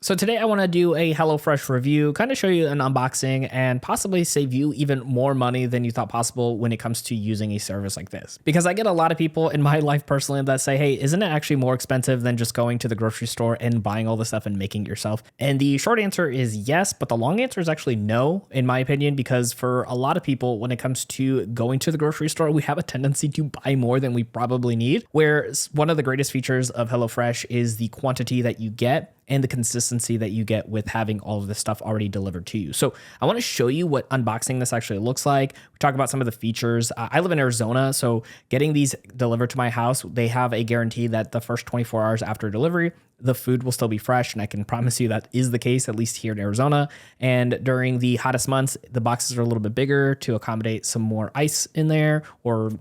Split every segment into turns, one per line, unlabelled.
So today I want to do a HelloFresh review, kind of show you an unboxing and possibly save you even more money than you thought possible when it comes to using a service like this. Because I get a lot of people in my life personally that say, hey, isn't it actually more expensive than just going to the grocery store and buying all the stuff and making it yourself? And the short answer is yes, but the long answer is actually no, in my opinion, because for a lot of people, when it comes to going to the grocery store, we have a tendency to buy more than we probably need. Where one of the greatest features of HelloFresh is the quantity that you get and the consistency that you get with having all of this stuff already delivered to you. So I want to show you what unboxing this actually looks like. We talk about some of the features. I live in Arizona, so getting these delivered to my house, they have a guarantee that the first 24 hours after delivery, the food will still be fresh. And I can promise you that is the case, at least here in Arizona. And during the hottest months, the boxes are a little bit bigger to accommodate some more ice in there or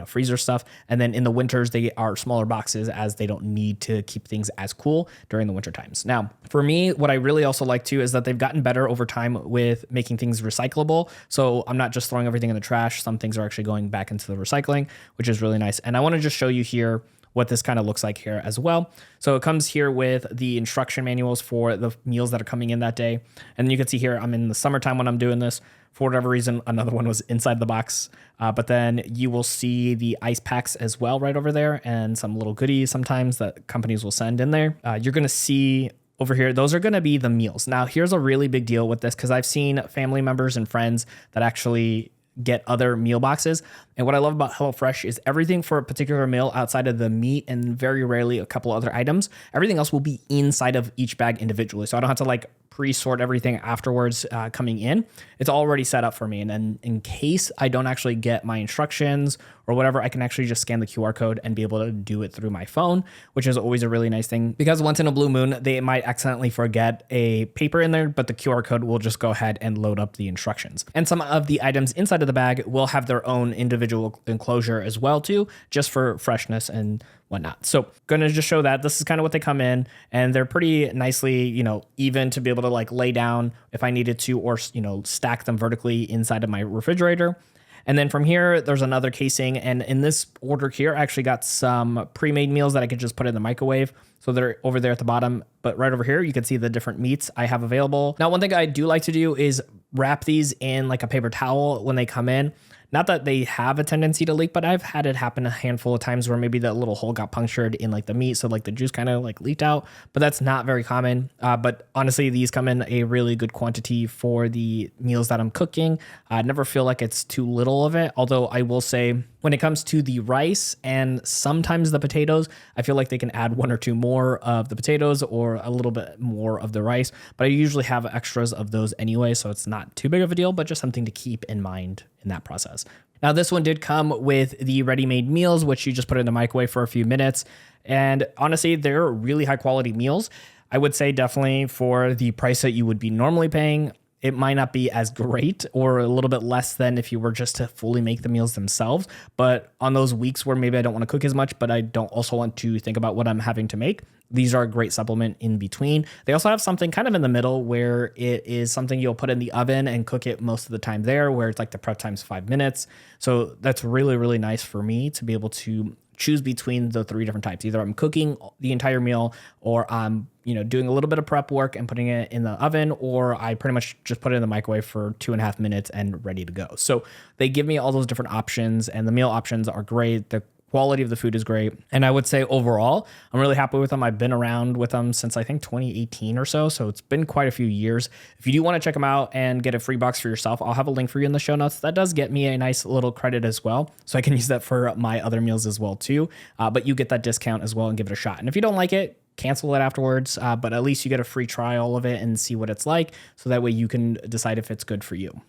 freezer stuff. And then in the winters, they are smaller boxes as they don't need to keep things as cool during the winter times. Now, for me, what I really also like too is that they've gotten better over time with making things recyclable. So I'm not just throwing everything in the trash. Some things are actually going back into the recycling, which is really nice. And I want to just show you here what this kind of looks like here as well. So it comes here with the instruction manuals for the meals that are coming in that day. And you can see here, I'm in the summertime when I'm doing this. For whatever reason, another one was inside the box. But then you will see the ice packs as well right over there and some little goodies sometimes that companies will send in there. You're going to see over here, those are going to be the meals. Now, here's a really big deal with this because I've seen family members and friends that actually get other meal boxes. And what I love about HelloFresh is everything for a particular meal outside of the meat and very rarely a couple other items, everything else will be inside of each bag individually. So I don't have to pre-sort everything afterwards coming in. It's already set up for me. And then in case I don't actually get my instructions or whatever, I can actually just scan the QR code and be able to do it through my phone, which is always a really nice thing because once in a blue moon, they might accidentally forget a paper in there, but the QR code will just go ahead and load up the instructions. And some of the items inside of the bag will have their own individual enclosure as well too, just for freshness and whatnot. So going to just show that this is kind of what they come in, and they're pretty nicely, even to be able to lay down if I needed to, or, stack them vertically inside of my refrigerator. And then from here, there's another casing. And in this order here, I actually got some pre-made meals that I could just put in the microwave. So they're over there at the bottom. But right over here, you can see the different meats I have available. Now, one thing I do like to do is wrap these in a paper towel when they come in. Not that they have a tendency to leak, but I've had it happen a handful of times where maybe that little hole got punctured in the meat. So the juice kind of leaked out, but that's not very common. But honestly, these come in a really good quantity for the meals that I'm cooking. I never feel like it's too little of it. Although I will say when it comes to the rice and sometimes the potatoes, I feel like they can add one or two more of the potatoes or a little bit more of the rice, but I usually have extras of those anyway. So it's not too big of a deal, but just something to keep in mind in that process. Now, this one did come with the ready-made meals, which you just put in the microwave for a few minutes. And honestly, they're really high quality meals. I would say definitely for the price that you would be normally paying, it might not be as great or a little bit less than if you were just to fully make the meals themselves. But on those weeks where maybe I don't want to cook as much, but I don't also want to think about what I'm having to make, these are a great supplement in between. They also have something kind of in the middle where it is something you'll put in the oven and cook it most of the time there, where it's the prep time's 5 minutes. So that's really, really nice for me to be able to choose between the three different types. Either I'm cooking the entire meal or I'm doing a little bit of prep work and putting it in the oven, or I pretty much just put it in the microwave for 2.5 minutes and ready to go. So they give me all those different options, and the meal options are great. The quality of the food is great. And I would say overall, I'm really happy with them. I've been around with them since I think 2018 or so. So it's been quite a few years. If you do want to check them out and get a free box for yourself, I'll have a link for you in the show notes. That does get me a nice little credit as well. So I can use that for my other meals as well too. But you get that discount as well and give it a shot. And if you don't like it, cancel it afterwards, but at least you get a free trial of it and see what it's like. So that way you can decide if it's good for you.